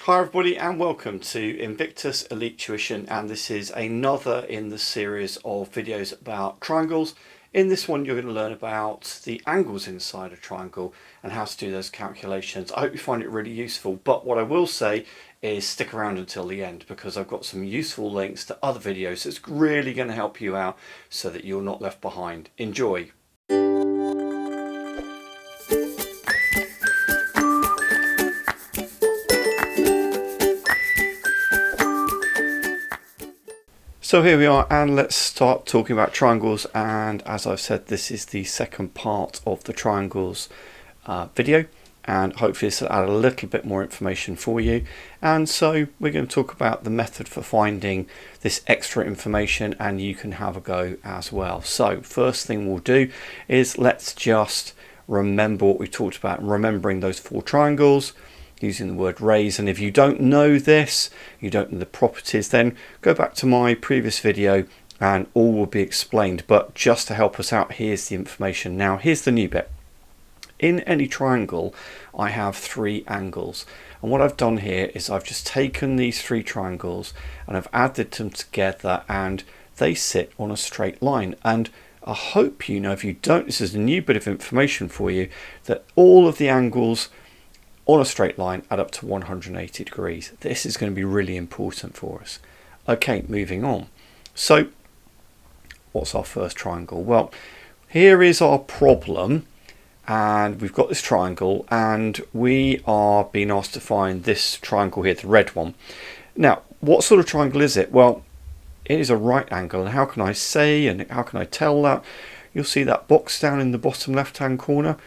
Hi everybody and welcome to Invictus Elite Tuition, and this is another in the series of videos about triangles. In this one you're going to learn about the angles inside a triangle and how to do those calculations. I hope you find it really useful, but what I will say is stick around until the end because I've got some useful links to other videos that's really going to help you out so that you're not left behind. Enjoy! So here we are, and let's start talking about triangles. And as I've said, this is the second part of the triangles video, and hopefully this will add a little bit more information for you. And so we're going to talk about the method for finding this extra information, and you can have a go as well. So first thing we'll do is let's just remember what we talked about, remembering those four triangles using the word raise. And if you don't know this, you don't know the properties, then go back to my previous video and all will be explained. But just to help us out, here's the information. Now here's the new bit. In any triangle I have three angles, and what I've done here is I've just taken these three triangles and I've added them together and they sit on a straight line. And I hope you know, if you don't, this is a new bit of information for you, that all of the angles on a straight line add up to 180 degrees. This is going to be really important for us. Okay, moving on. So what's our first triangle? Well, here is our problem, and we've got this triangle and we are being asked to find this triangle here, the red one. Now what sort of triangle is it? Well, it is a right angle. And how can I say, and how can I tell that? You'll see that box down in the bottom left hand corner.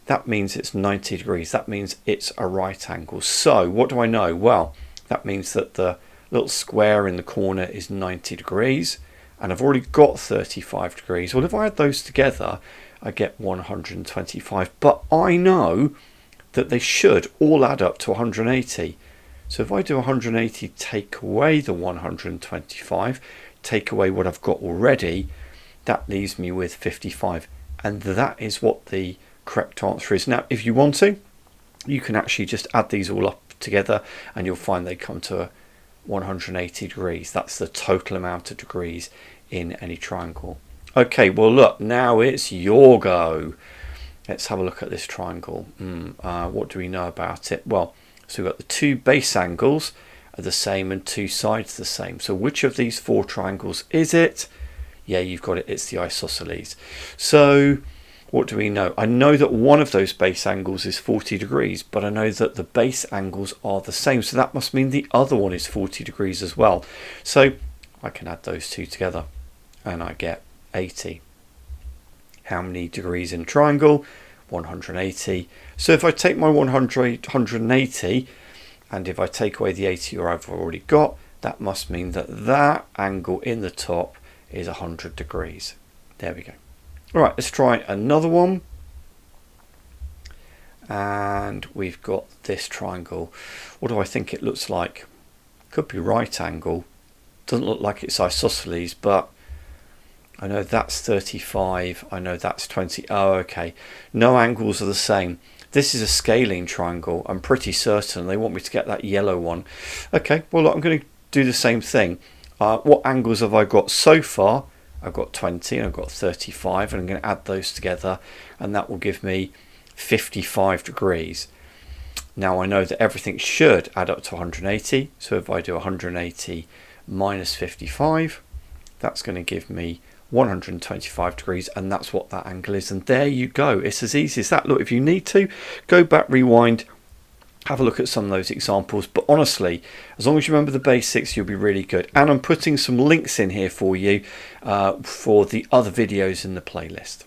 That means it's 90 degrees. That means it's a right angle. So what do I know? Well, that means that the little square in the corner is 90 degrees, and I've already got 35 degrees. Well, if I add those together, I get 125, but I know that they should all add up to 180. So if I do 180, take away the 125, take away what I've got already, that leaves me with 55. And that is what the correct answer is. Now if you want to, you can actually just add these all up together and you'll find they come to 180 degrees. That's the total amount of degrees in any triangle. Okay, well look, now it's your go. Let's have a look at this triangle. What do we know about it? Well, so we've got the two base angles are the same and two sides the same. So which of these four triangles is it? Yeah, you've got it, it's the isosceles. So what do we know? I know that one of those base angles is 40 degrees, but I know that the base angles are the same. So that must mean the other one is 40 degrees as well. So I can add those two together and I get 80. How many degrees in a triangle? 180. So if I take my 180 and if I take away the 80 I've already got, that must mean that that angle in the top is 100 degrees. There we go. All right, let's try another one. And we've got this triangle. What do I think it looks like? Could be right angle. Doesn't look like it's isosceles, but I know that's 35. I know that's 20. Oh, okay. No angles are the same. This is a scalene triangle. I'm pretty certain they want me to get that yellow one. Okay, well, look, I'm going to do the same thing. What angles have I got so far? I've got 20 and I've got 35, and I'm going to add those together and that will give me 55 degrees. Now I know that everything should add up to 180, so if I do 180 minus 55, that's going to give me 125 degrees, and that's what that angle is. And there you go, it's as easy as that. Look, if you need to, go back, rewind, have a look at some of those examples, but honestly, as long as you remember the basics, you'll be really good. And I'm putting some links in here for you for the other videos in the playlist.